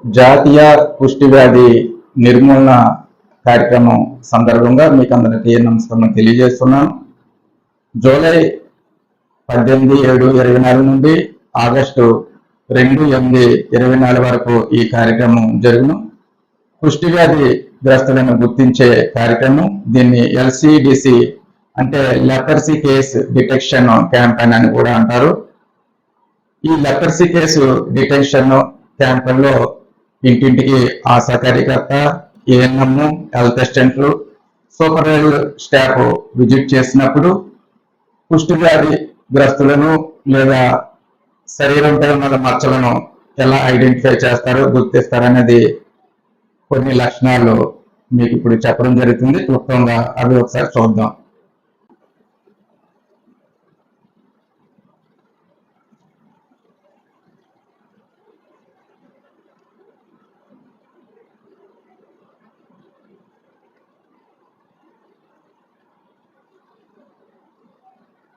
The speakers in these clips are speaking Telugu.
జాతీయ కుష్టి వ్యాధి నిర్మూలన కార్యక్రమం సందర్భంగా మీకు అందరికీ నమస్కారం తెలియజేస్తున్నాను. జూలై 18/7/24 నుండి ఆగస్టు 2/8/24 వరకు ఈ కార్యక్రమం జరుగును. కుష్టి వ్యాధి గ్రస్తులను గుర్తించే కార్యక్రమం. దీన్ని LCDC అంటే లెపర్సీ కేస్ డిటెక్షన్ క్యాంపెయిన్ అని కూడా అంటారు. ఈ లెపర్సీ కేసు డిటెక్షన్ క్యాంపెయిన్ లో ఇంటింటికి ఆశా కార్యకర్త, ANM, హెల్త్ అసిస్టెంట్లు, సూపర్వైజర్ స్టాఫ్ విజిట్ చేసినప్పుడు కుష్టి వ్యాధి గ్రస్తులను లేదా శరీరంపై ఉన్న మచ్చలను ఎలా ఐడెంటిఫై చేస్తారో గుర్తిస్తారు అనేది కొన్ని లక్షణాలు మీకు ఇప్పుడు చెప్పడం జరుగుతుంది. క్లుప్తంగా అవి ఒకసారి చూద్దాం.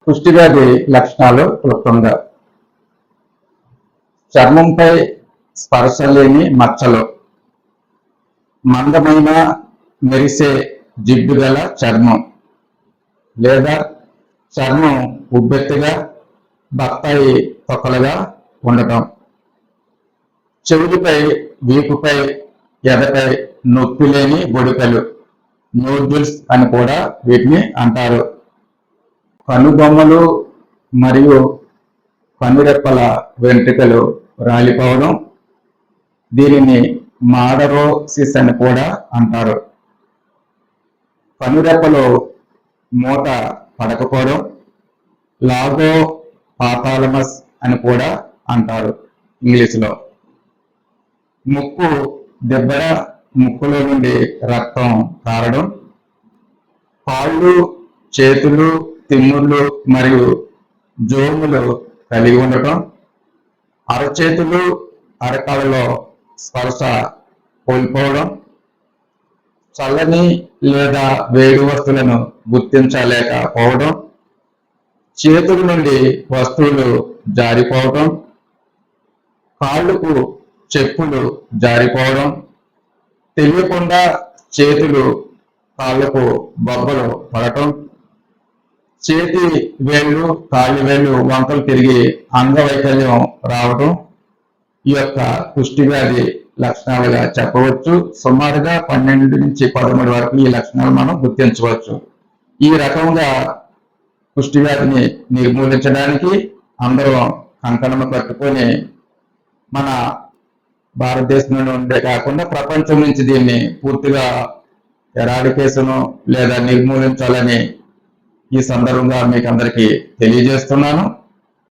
కుష్టి వ్యాధి లక్షణాలు క్లుప్తంగా: చర్మంపై స్పర్శ లేని మచ్చలు, మందమైన మెరిసే జిడ్డు గల చర్మం లేదా చర్మం ఉబ్బెత్తుగా బత్తాయి తొక్కలుగా ఉండటం, చెవులపై, వీపుపై, ఎదపై నొప్పి లేని బొడికలు, నోడ్యూల్స్ అని కూడా వీటిని అంటారు. కనుబొమ్మలు మరియు కనురెప్పల వెంట్రుకలు రాలిపోవడం, దీనిని మాడరోసిస్ అని కూడా అంటారు. కనురెప్పలు మూత పడకపోవడం, లాగో పాథాలమస్ అని కూడా అంటారు ఇంగ్లీష్లో. ముక్కు దెబ్బర, ముక్కులో నుండి రక్తం కారడం, కాళ్ళు, చేతులు, తిమ్ముళ్ళు మరియు జోములు కలిగి ఉండటం, అరచేతులు, అరకాలలో స్పర్శ కోల్పోవడం, చల్లని లేదా వేడి వస్తువులను గుర్తించలేకపోవడం, చేతుల నుండి వస్తువులు జారిపోవడం, కాళ్ళకు చెప్పులు జారిపోవడం, తెలియకుండా చేతులు కాళ్ళకు బొబ్బలు పడటం, చేతి వేళ్ళు, కాళ్ళు వేళ్ళు వంకలు తిరిగి అంగవైకల్యం రావడం ఈ యొక్క కుష్టి వ్యాధి లక్షణాలుగా చెప్పవచ్చు. సుమారుగా 12 నుంచి 13 వరకు ఈ లక్షణాలు మనం గుర్తించవచ్చు. ఈ రకంగా కుష్టి వ్యాధిని నిర్మూలించడానికి అందరూ కంకణం కట్టుకొని మన భారతదేశంలో ఉండే కాకుండా ప్రపంచం నుంచి దీన్ని పూర్తిగా ఎరాడికేషన్ లేదా నిర్మూలించాలని ఈ సందర్భంగా మీకు అందరికీ తెలియజేస్తున్నాను.